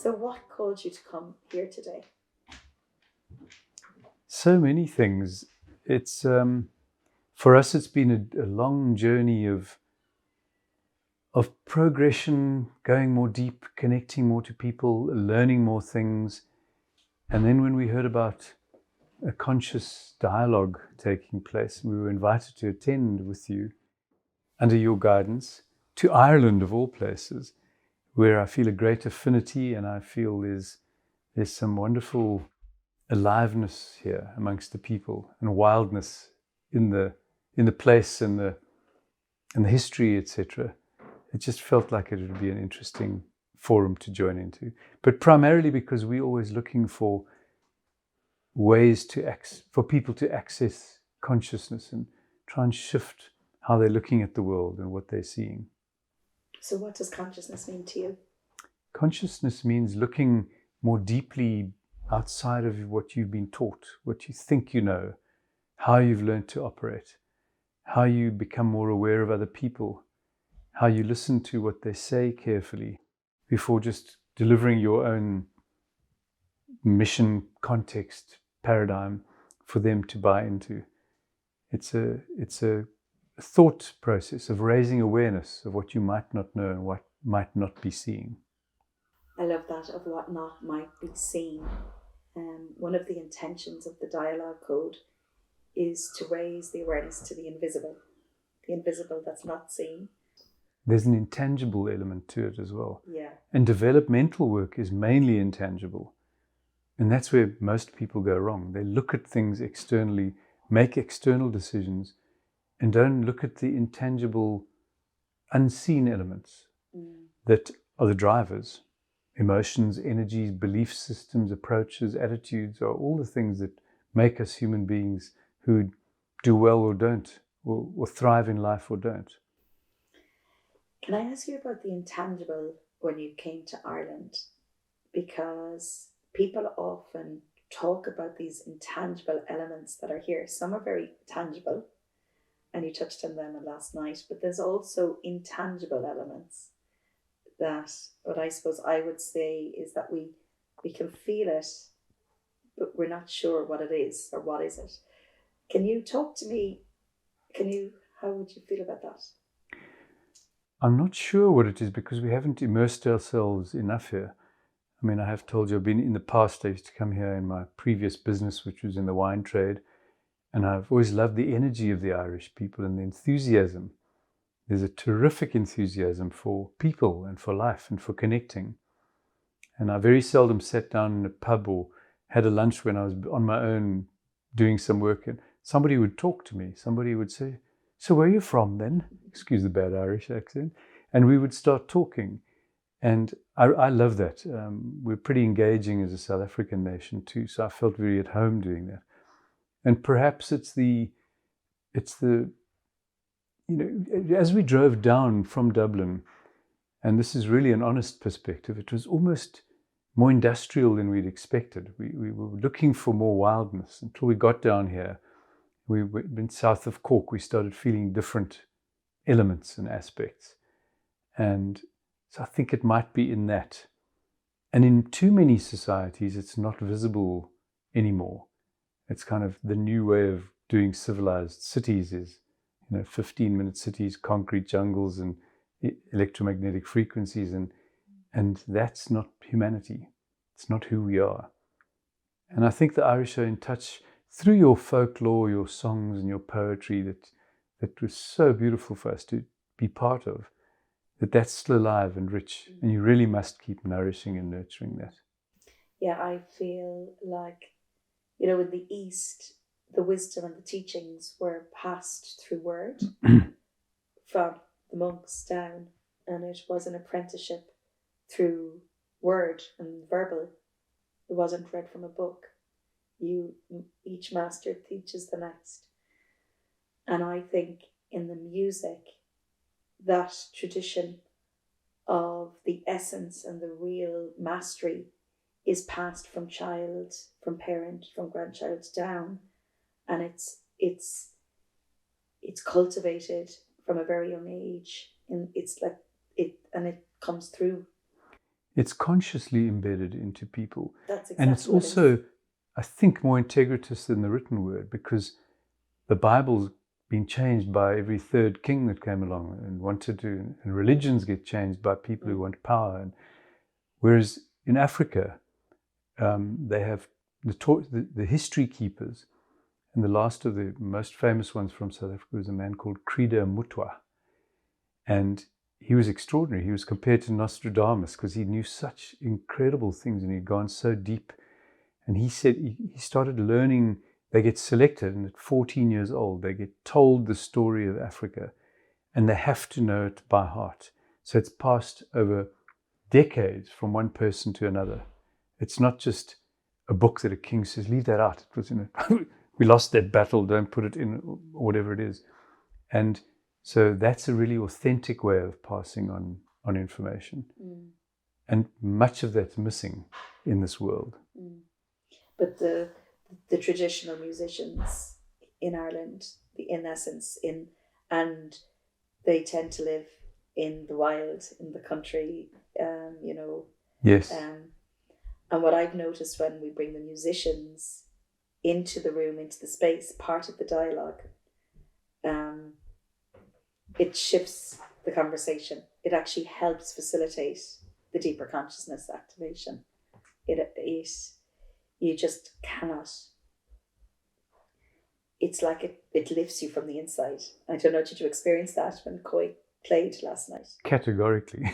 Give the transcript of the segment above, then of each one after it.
So what called you to come here today? So many things. It's for us. It's been a long journey of progression, going more deep, connecting more to people, learning more things. And then when we heard about a conscious dialogue taking place, we were invited to attend with you under your guidance to Ireland, of all places, where I feel a great affinity, and I feel there's some wonderful aliveness here amongst the people, and wildness in the place and the history, etc. It just felt like it would be an interesting forum to join into, but primarily because we're always looking for ways for people to access consciousness and try and shift how they're looking at the world and what they're seeing. So what does consciousness mean to you? Consciousness means looking more deeply outside of what you've been taught, what you think you know, how you've learned to operate, how you become more aware of other people, how you listen to what they say carefully before just delivering your own mission, context, paradigm for them to buy into. It's a thought process of raising awareness of what you might not know and what might not be seeing. I love that, of what not might be seen. One of the intentions of the dialogue code is to raise the awareness to the invisible that's not seen. There's an intangible element to it as well. Yeah. And developmental work is mainly intangible. And that's where most people go wrong. They look at things externally, make external decisions, and don't look at the intangible, unseen elements that are the drivers. Emotions, energies, belief systems, approaches, attitudes are all the things that make us human beings who do well or don't, or thrive in life or don't. Can I ask you about the intangible when you came to Ireland? Because people often talk about these intangible elements that are here. Some are very tangible, and you touched on them last night, but there's also intangible elements that, what I suppose I would say is that we can feel it, but we're not sure what it is, or what is it. Can you talk to me? How would you feel about that? I'm not sure what it is, because we haven't immersed ourselves enough here. I mean, I have told you, I've been in the past, I used to come here in my previous business, which was in the wine trade. And I've always loved the energy of the Irish people and the enthusiasm. There's a terrific enthusiasm for people and for life and for connecting. And I very seldom sat down in a pub or had a lunch when I was on my own doing some work, and somebody would talk to me. Somebody would say, "So where are you from then?" Excuse the bad Irish accent. And we would start talking. And I love that. We're pretty engaging as a South African nation too, so I felt very at home doing that. And perhaps it's the, as we drove down from Dublin, and this is really an honest perspective, it was almost more industrial than we'd expected. We were looking for more wildness until we got down here. We went south of Cork. We started feeling different elements and aspects. And so I think it might be in that. And in too many societies, it's not visible anymore. It's kind of the new way of doing civilized cities is, 15-minute cities, concrete jungles, and electromagnetic frequencies. And that's not humanity. It's not who we are. And I think the Irish are in touch through your folklore, your songs, and your poetry that was so beautiful for us to be part of. That's still alive and rich, and you really must keep nourishing and nurturing that. Yeah, I feel like, in the East, the wisdom and the teachings were passed through word from the monks down, and it was an apprenticeship through word and verbal. It wasn't read from a book. Each master teaches the next. And I think in the music, that tradition of the essence and the real mastery is passed from child, from parent, from grandchild down, and it's cultivated from a very young age, and it's like it comes through. It's consciously embedded into people. That's exactly And it's what also, I think, more integritous than the written word, because the Bible's been changed by every third king that came along and wanted to, and religions get changed by people who want power. And whereas in Africa, they have the history keepers, and the last of the most famous ones from South Africa was a man called Krida Mutwa. And he was extraordinary. He was compared to Nostradamus because he knew such incredible things and he'd gone so deep. And he said he started learning. They get selected, and at 14 years old, they get told the story of Africa, and they have to know it by heart. So it's passed over decades from one person to another. It's not just a book that a king says, leave that out. It was in it. We lost that battle, don't put it in, or whatever it is. And so that's a really authentic way of passing on information. And much of that's missing in this world. But the traditional musicians in Ireland, in essence, and they tend to live in the wild, in the country, Yes. And what I've noticed when we bring the musicians into the room, into the space, part of the dialogue, it shifts the conversation. It actually helps facilitate the deeper consciousness activation. You just cannot. It's like it lifts you from the inside. I don't know, did you experience that when Coy played last night? Categorically.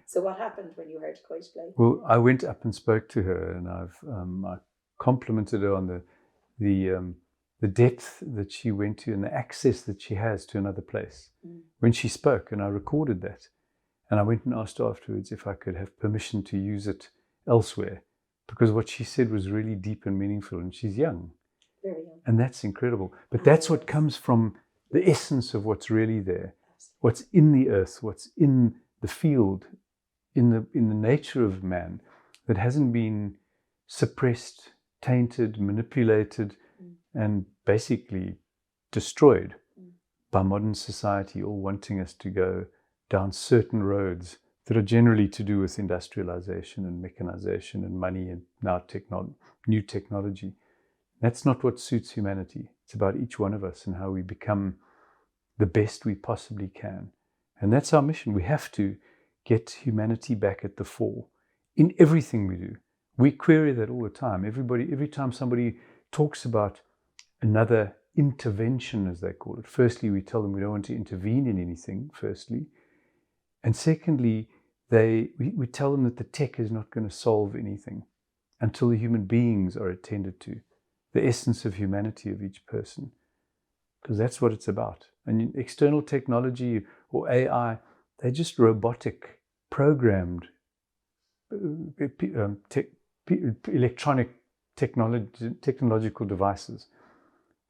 So what happened when you heard Coy play? Well, I went up and spoke to her, and I complimented her on the depth that she went to and the access that she has to another place when she spoke, and I recorded that. And I went and asked her afterwards if I could have permission to use it elsewhere, because what she said was really deep and meaningful, and she's young. Very young. And that's incredible. But that's what comes from the essence of what's really there, what's in the earth, what's in the field, in the nature of man, that hasn't been suppressed, tainted, manipulated, and basically destroyed by modern society, all wanting us to go down certain roads that are generally to do with industrialization and mechanization and money and now new technology. That's not what suits humanity. It's about each one of us and how we become the best we possibly can. And that's our mission. We have to get humanity back at the fore in everything we do. We query that all the time. Every time somebody talks about another intervention, as they call it, firstly, we tell them we don't want to intervene in anything, firstly. And secondly, we tell them that the tech is not going to solve anything until the human beings are attended to, the essence of humanity of each person, because that's what it's about. And external technology or AI, they're just robotic, programmed electronic technological devices.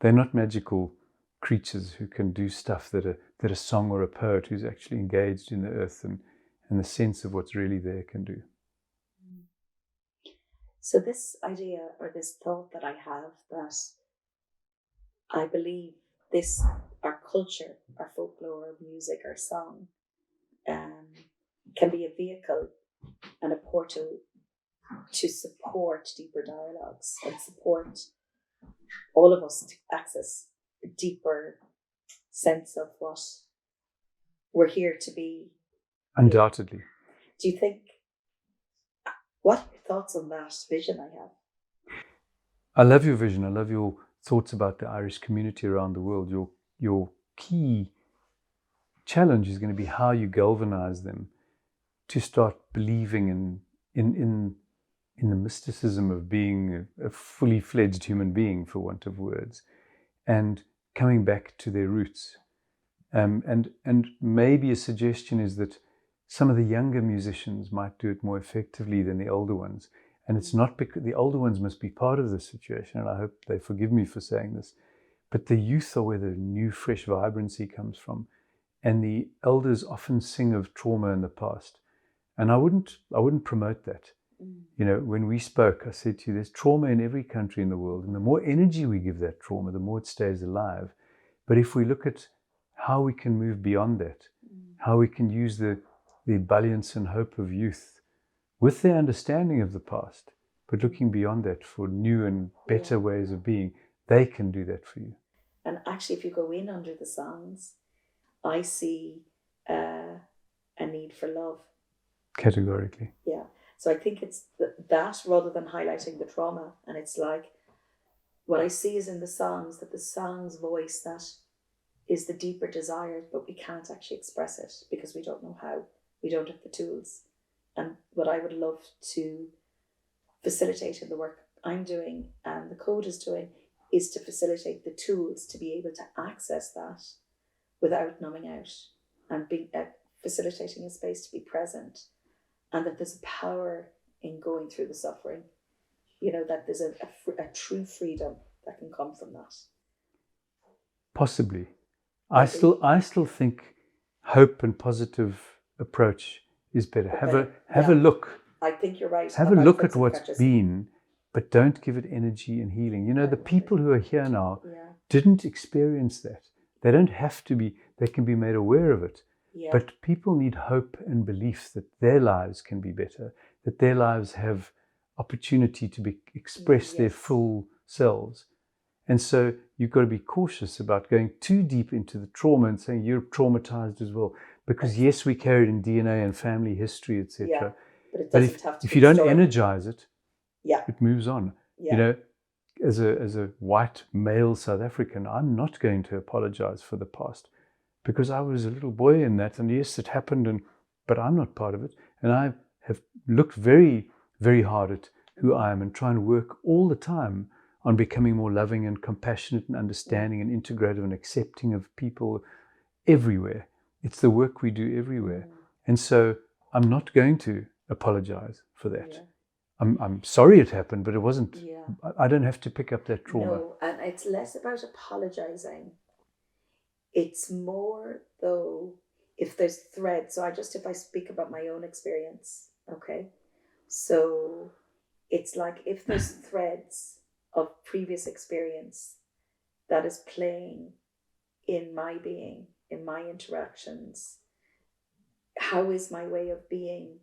They're not magical creatures who can do stuff that a song or a poet who's actually engaged in the earth and the sense of what's really there can do. So this idea or this thought that I have, that I believe our culture, our folklore, our music, our song, can be a vehicle and a portal to support deeper dialogues and support all of us to access a deeper sense of what we're here to be. Undoubtedly. Do you think, what are your thoughts on that vision I have? I love your vision. I love your thoughts about the Irish community around the world. Your key challenge is going to be how you galvanize them to start believing in the mysticism of being a fully fledged human being, for want of words, and coming back to their roots. And maybe a suggestion is that some of the younger musicians might do it more effectively than the older ones. And it's not because the older ones must be part of the situation, and I hope they forgive me for saying this, but the youth are where the new, fresh vibrancy comes from. And the elders often sing of trauma in the past. And I wouldn't promote that. You know, when we spoke, I said to you, there's trauma in every country in the world. And the more energy we give that trauma, the more it stays alive. But if we look at how we can move beyond that, how we can use the ebullience and hope of youth with their understanding of the past, but looking beyond that for new and better ways of being, they can do that for you. And actually, if you go in under the songs, I see a need for love. Categorically. Yeah. So I think it's that rather than highlighting the trauma. And it's like, what I see is in the songs, that the song's voice, that is the deeper desire, but we can't actually express it because we don't know how. We don't have the tools. And what I would love to facilitate in the work I'm doing and the code is doing is to facilitate the tools to be able to access that without numbing out, and facilitating a space to be present, and that there's a power in going through the suffering, that there's a true freedom that can come from that. Possibly. I still think hope and positive approach is better. Have a look. I think you're right. Have a look at what's been, but don't give it energy and healing. The people who are here now didn't experience that. They don't have to be, they can be made aware of it. Yeah. But people need hope and belief that their lives can be better, that their lives have opportunity to express their full selves. And so you've got to be cautious about going too deep into the trauma and saying you're traumatized as well. Because yes, we carry it in DNA and family history, etc. Yeah, but it doesn't have to if you don't energize it, yeah, it moves on. Yeah. As a white male South African, I'm not going to apologize for the past because I was a little boy in that, and yes, it happened, but I'm not part of it. And I have looked very, very hard at who I am and trying to work all the time on becoming more loving and compassionate and understanding and integrative and accepting of people everywhere. It's the work we do everywhere. And so I'm not going to apologize for that. Yeah. I'm sorry it happened, but it wasn't. Yeah. I don't have to pick up that trauma. No, and it's less about apologizing. It's more, though, if there's threads. So if I speak about my own experience, okay? So it's like if there's threads of previous experience that is playing in my being, in my interactions, how is my way of being?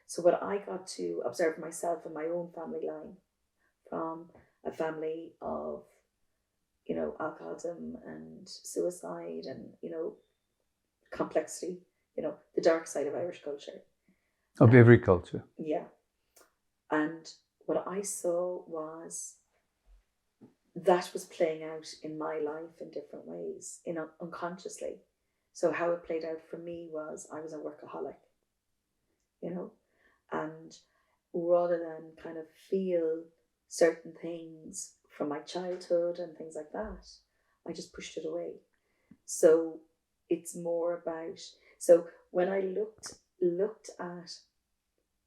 So what I got to observe myself in my own family line, from a family of, alcoholism and suicide and, complexity, the dark side of Irish culture. Of every culture. Yeah. And what I saw was that was playing out in my life in different ways, unconsciously. So how it played out for me was I was a workaholic, and rather than kind of feel certain things from my childhood and things like that, I just pushed it away. So it's more about, so when I looked at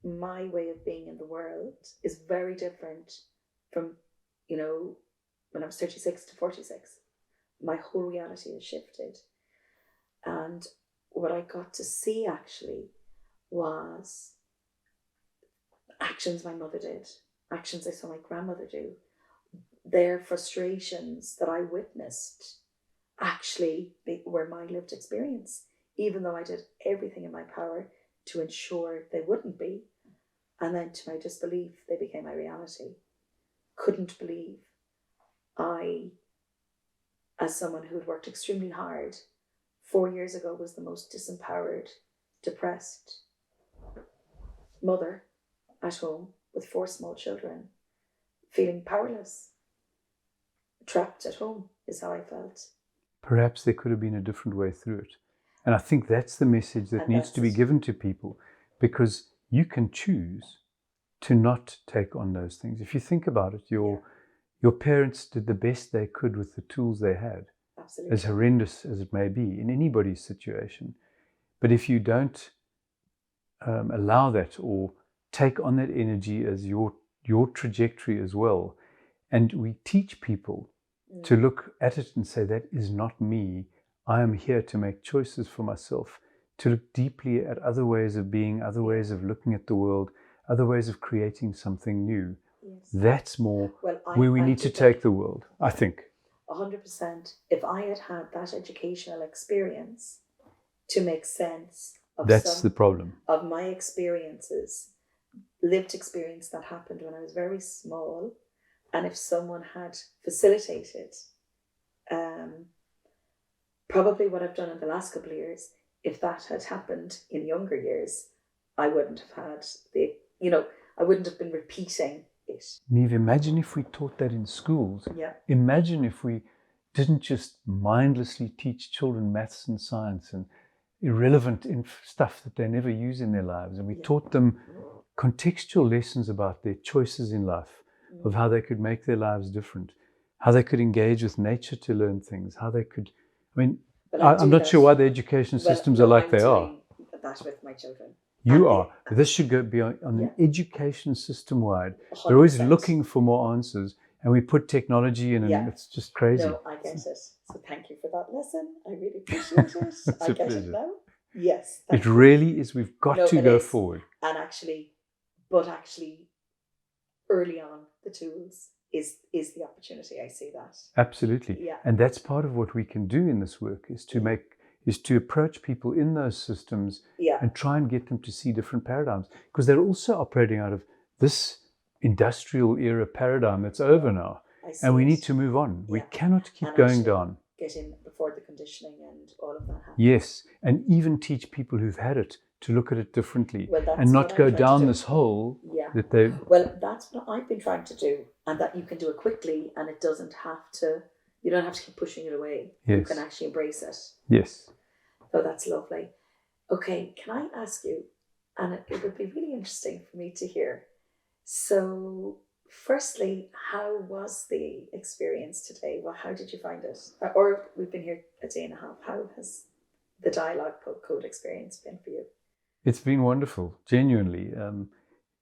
my way of being in the world is very different from, when I was 36 to 46. My whole reality has shifted. And what I got to see actually was actions my mother did, actions I saw my grandmother do, their frustrations that I witnessed actually were my lived experience, even though I did everything in my power to ensure they wouldn't be. And then to my disbelief, they became my reality. Couldn't believe I, as someone who had worked extremely hard, 4 years ago was the most disempowered, depressed mother at home with 4 small children, feeling powerless, trapped at home is how I felt. Perhaps there could have been a different way through it. And I think that's the message that needs to be given to people, because you can choose to not take on those things. If you think about it, your parents did the best they could with the tools they had. Absolutely. As horrendous as it may be in anybody's situation. But if you don't allow that or take on that energy as your trajectory as well, and we teach people to look at it and say, that is not me. I am here to make choices for myself, to look deeply at other ways of being, other ways of looking at the world, other ways of creating something new. Yes. That's more where we need to take the world, I think. 100%. If I had had that educational experience to make sense of That's the problem. Of my experiences, lived experience that happened when I was very small, and if someone had facilitated probably what I've done in the last couple of years, if that had happened in younger years, I wouldn't have had I wouldn't have been repeating it. Neve, imagine if we taught that in schools. Yeah. Imagine if we didn't just mindlessly teach children maths and science and irrelevant stuff that they never use in their lives. And we taught them contextual lessons about their choices in life, of how they could make their lives different, how they could engage with nature to learn things, how they could, I'm not sure why the education systems are like they are. That with my children. You are. This should go be on an education system wide. They're always looking for more answers, and we put technology in, and it's just crazy. No, I get it. So thank you for that lesson. I really appreciate it. I get it now. Yes. It really is. We've got to go forward. And actually, early on, the tools is the opportunity. I see that. Absolutely. Yeah. And that's part of what we can do in this work, is to approach people in those systems and try and get them to see different paradigms, because they're also operating out of this industrial era paradigm that's over now, and we need to move on. We cannot keep going down. Get in before the conditioning and all of that happens. Yes, and even teach people who've had it to look at it differently, that's and not go down this hole that they... Well, that's what I've been trying to do, and that you can do it quickly, and it doesn't have to, you don't have to keep pushing it away. Yes. You can actually embrace it. Yes. Oh, that's lovely. Okay, can I ask you, and it would be really interesting for me to hear. So, firstly, how was the experience today? Well, how did you find it? Or we've been here a day and a half. How has the dialogue code experience been for you? It's been wonderful, genuinely.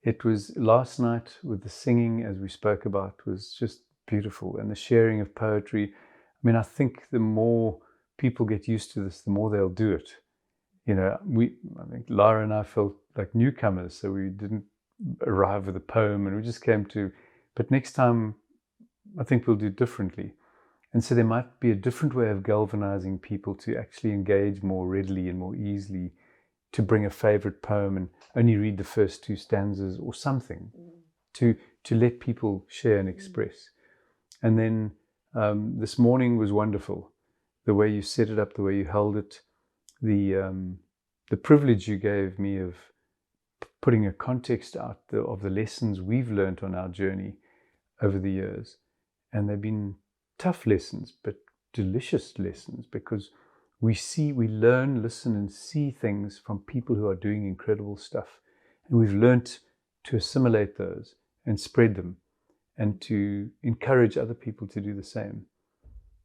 It was last night with the singing, as we spoke about, was just beautiful, and the sharing of poetry. I think the more people get used to this, the more they'll do it. I think Lara and I felt like newcomers, so we didn't arrive with a poem, and we just came to, but next time I think we'll do differently. And so there might be a different way of galvanizing people to actually engage more readily and more easily, to bring a favorite poem and only read the first 2 stanzas or something, to let people share and express. And then this morning was wonderful. The way you set it up, the way you held it, the privilege you gave me of putting a context out of the lessons we've learned on our journey over the years. And they've been tough lessons, but delicious lessons, because we learn, listen, and see things from people who are doing incredible stuff. And we've learned to assimilate those and spread them, and to encourage other people to do the same.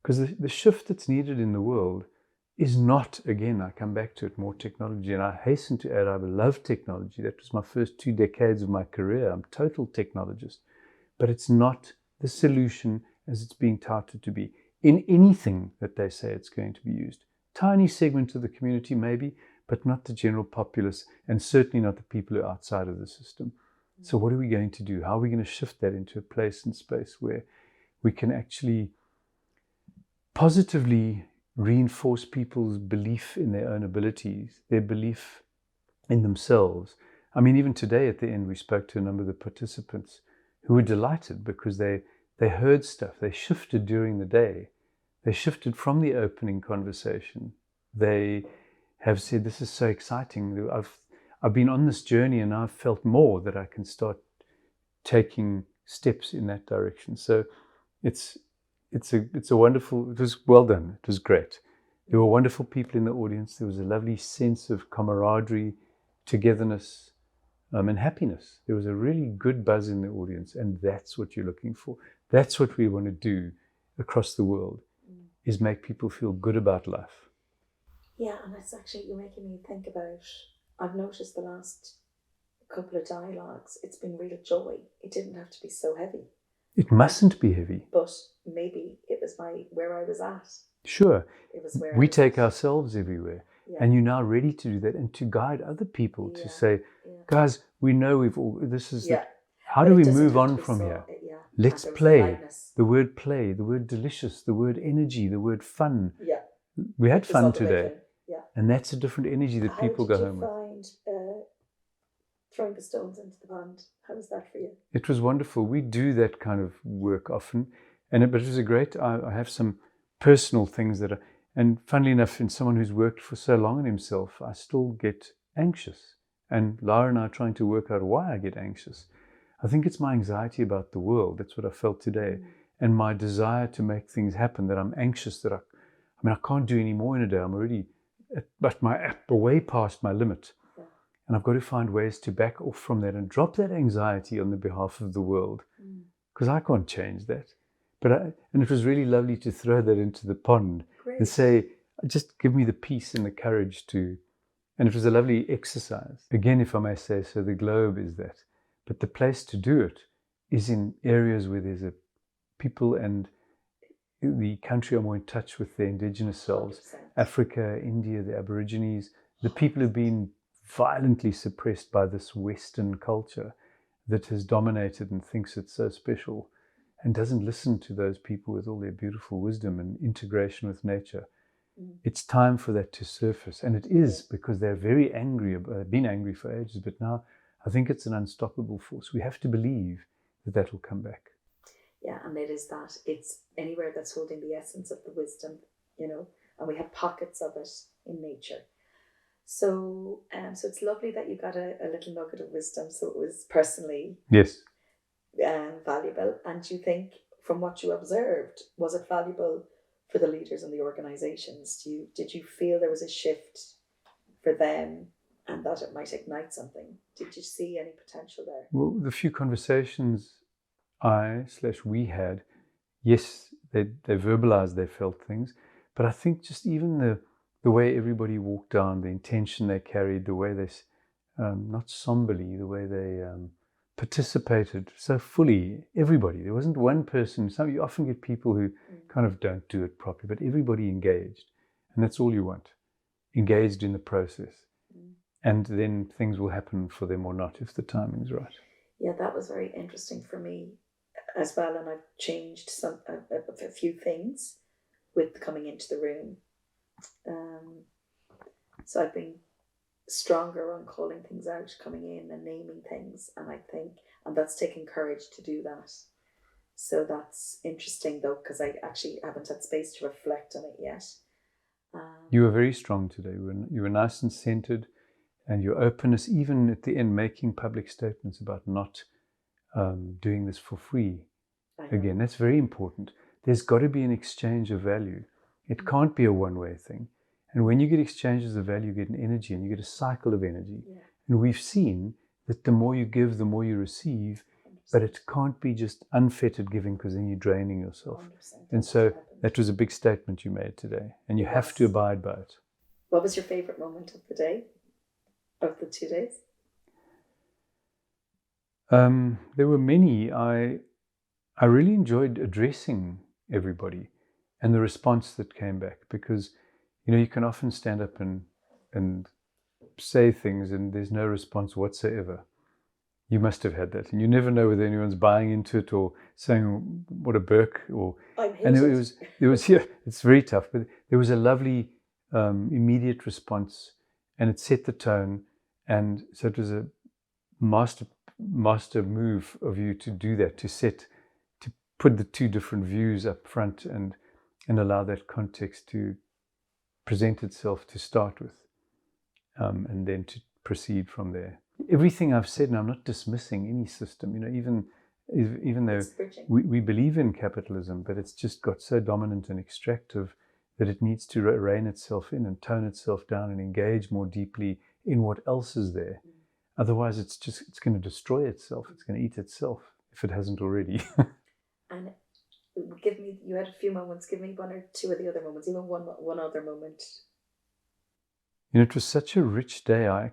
Because the shift that's needed in the world is not, again, I come back to it, more technology. And I hasten to add, I love technology. That was my first 2 decades of my career. I'm a total technologist. But it's not the solution as it's being touted to be in anything that they say it's going to be used. Tiny segment of the community maybe, but not the general populace, and certainly not the people who are outside of the system. So what are we going to do? How are we going to shift that into a place and space where we can actually positively reinforce people's belief in their own abilities, their belief in themselves? Even today at the end, we spoke to a number of the participants who were delighted because they heard stuff. They shifted during the day. They shifted from the opening conversation. They have said, this is so exciting. I've been on this journey, and I've felt more that I can start taking steps in that direction. So it's a wonderful, it was well done. It was great. There were wonderful people in the audience. There was a lovely sense of camaraderie, togetherness, and happiness. There was a really good buzz in the audience, and that's what you're looking for. That's what we want to do across the world, is make people feel good about life. Yeah, and it's actually, you're making me think about, I've noticed the last couple of dialogues, it's been real joy. It didn't have to be so heavy. It mustn't be heavy. But maybe it was where I was at. Sure. It was where we take ourselves everywhere. Yeah. And you're now ready to do that and to guide other people to say, guys, we know this is how do we move on from here? Let's play. The word play, the word delicious, the word energy, the word fun. Yeah. We had fun today. Yeah. And that's a different energy that people go home with. How did you find throwing the stones into the pond? How was that for you? It was wonderful. We do that kind of work often, but it was a great. I have some personal things that are, and funnily enough, in someone who's worked for so long on himself, I still get anxious. And Lara and I are trying to work out why I get anxious. I think it's my anxiety about the world. That's what I felt today, and my desire to make things happen. That I'm anxious that I can't do any more in a day. I'm already way past my limit. And I've got to find ways to back off from that and drop that anxiety on the behalf of the world, because I can't change that. And it was really lovely to throw that into the pond. Great. And say, just give me the peace and the courage to. And it was a lovely exercise. Again, if I may say so, the globe is that. But the place to do it is in areas where there's a people and the country are more in touch with their indigenous selves. 100%. Africa, India, the Aborigines, the people who've been violently suppressed by this Western culture that has dominated and thinks it's so special and doesn't listen to those people with all their beautiful wisdom and integration with nature. It's time for that to surface, and it is, because they're very angry, been angry for ages, but now I think it's an unstoppable force. We have to believe that will come back. Yeah, and it is that. It's anywhere that's holding the essence of the wisdom, and we have pockets of it in nature. So it's lovely that you got a little nugget of wisdom. So it was personally valuable. And do you think, from what you observed, was it valuable for the leaders and the organizations? Did you feel there was a shift for them and that it might ignite something? Did you see any potential there? Well, the few conversations we had, yes, they verbalized they felt things, but I think just even the way everybody walked down, the intention they carried, the way they, not somberly, the way they participated so fully, everybody. There wasn't one person. You often get people who kind of don't do it properly, but everybody engaged. And that's all you want. Engaged in the process. And then things will happen for them or not if the timing's right. Yeah, that was very interesting for me as well. And I've changed a few things with coming into the room. So I've been stronger on calling things out, coming in and naming things, and that's taking courage to do that. So that's interesting though, because I actually haven't had space to reflect on it yet. You were very strong today. You were nice and centered, and your openness, even at the end, making public statements about not doing this for free. Again, that's very important. There's got to be an exchange of value. It can't be a one-way thing. And when you get exchanges of value, you get an energy, and you get a cycle of energy. Yeah. And we've seen that the more you give, the more you receive, 100%. But it can't be just unfettered giving, because then you're draining yourself. 100%. And so that was a big statement you made today, and you have to abide by it. What was your favorite moment of the day, of the 2 days? There were many. I really enjoyed addressing everybody and the response that came back, because you can often stand up and say things and there's no response whatsoever. You must have had that, and you never know whether anyone's buying into it or saying what a Burke or. And there was it's very tough, but there was a lovely immediate response, and it set the tone, and so it was a master move of you to do that, to put the two different views up front and allow that context to present itself to start with, and then to proceed from there. Everything I've said, and I'm not dismissing any system, even though we believe in capitalism, but it's just got so dominant and extractive that it needs to rein itself in and tone itself down and engage more deeply in what else is there. Otherwise, it's going to destroy itself. It's going to eat itself if it hasn't already. And you had a few moments. Give me one or two of the other moments, even one other moment. It was such a rich day. I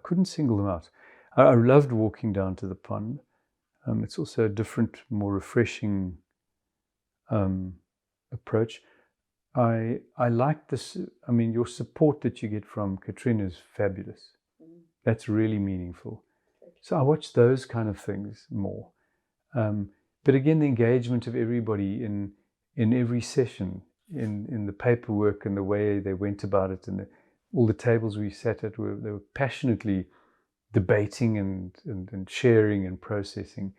couldn't single them out. I loved walking down to the pond. It's also a different, more refreshing approach. I like this. Your support that you get from Katrina is fabulous. That's really meaningful. So I watch those kind of things more. But again, the engagement of everybody in every session in the paperwork and the way they went about it, and all the tables we sat at, they were passionately debating and sharing and processing.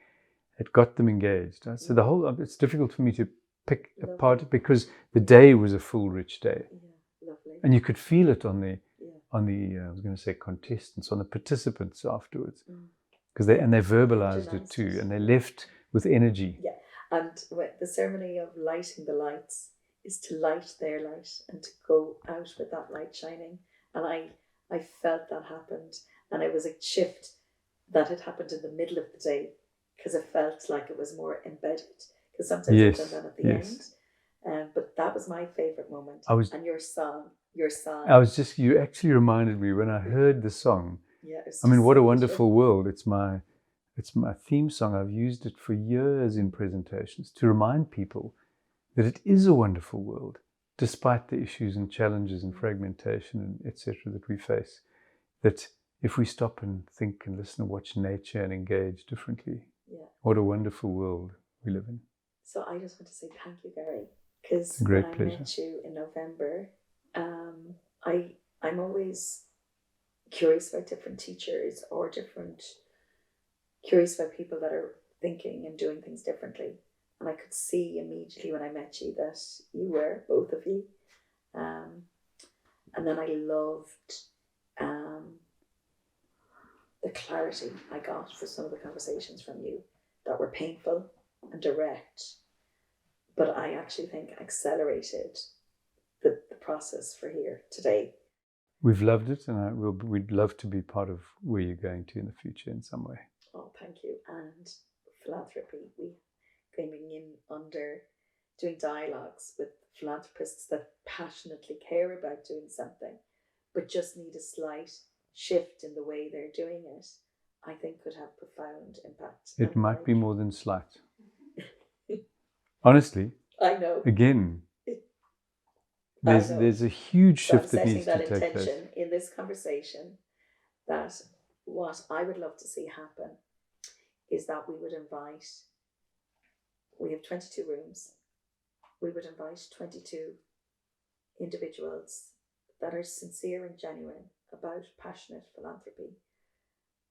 It got them engaged. So the whole, it's difficult for me to pick apart because the day was a full, rich day. Yeah, lovely. And you could feel it on the I was going to say contestants, on the participants afterwards, because they verbalized it too, and they left with energy. Yeah, and the ceremony of lighting the lights is to light their light and to go out with that light shining. And I felt that happened, and it was a shift that had happened in the middle of the day, because it felt like it was more embedded. Because sometimes I've done that at the end. But that was my favourite moment. And your song. You actually reminded me when I heard the song. Yeah, I mean, what a wonderful world. It's my theme song. I've used it for years in presentations to remind people that it is a wonderful world, despite the issues and challenges and fragmentation and etc. that we face. That if we stop and think and listen and watch nature and engage differently, what a wonderful world we live in. So I just want to say thank you, Gary, because when I met you in November, I'm always curious about different teachers or curious about people that are thinking and doing things differently. And I could see immediately when I met you that you were, both of you. And then I loved the clarity I got for some of the conversations from you that were painful and direct, but I actually think accelerated the process for here today. We've loved it, and we'd love to be part of where you're going to in the future in some way. Oh, thank you. And philanthropy, we coming in under doing dialogues with philanthropists that passionately care about doing something, but just need a slight shift in the way they're doing it, I think could have profound impact. It might be more than slight. Honestly. I know. Again, there's a huge shift that needs to take place. I'm setting that intention in this conversation that what I would love to see happen is that we have 22 rooms. We would invite 22 individuals that are sincere and genuine about passionate philanthropy,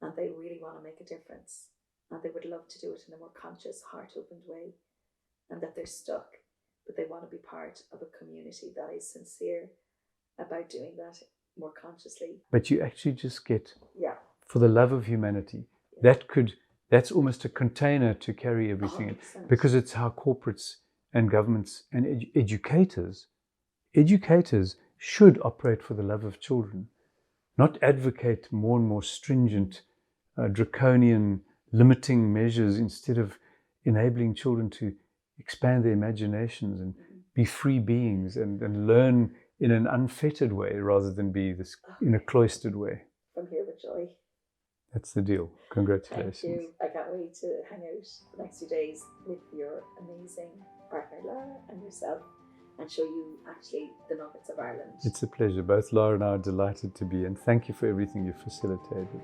and they really want to make a difference, and they would love to do it in a more conscious, heart-opened way, and that they're stuck, but they want to be part of a community that is sincere about doing that more consciously. But you actually just get, for the love of humanity, that's almost a container to carry everything 100%. in, because it's how corporates and governments and educators should operate for the love of children, not advocate more and more stringent, draconian, limiting measures instead of enabling children to expand their imaginations and be free beings and learn in an unfettered way rather than be this in a cloistered way. From here with joy. That's the deal. Congratulations. Thank you. I can't wait to hang out the next 2 days with your amazing partner Lara and yourself and show you actually the nuggets of Ireland. It's a pleasure. Both Lara and I are delighted to be, and thank you for everything you've facilitated.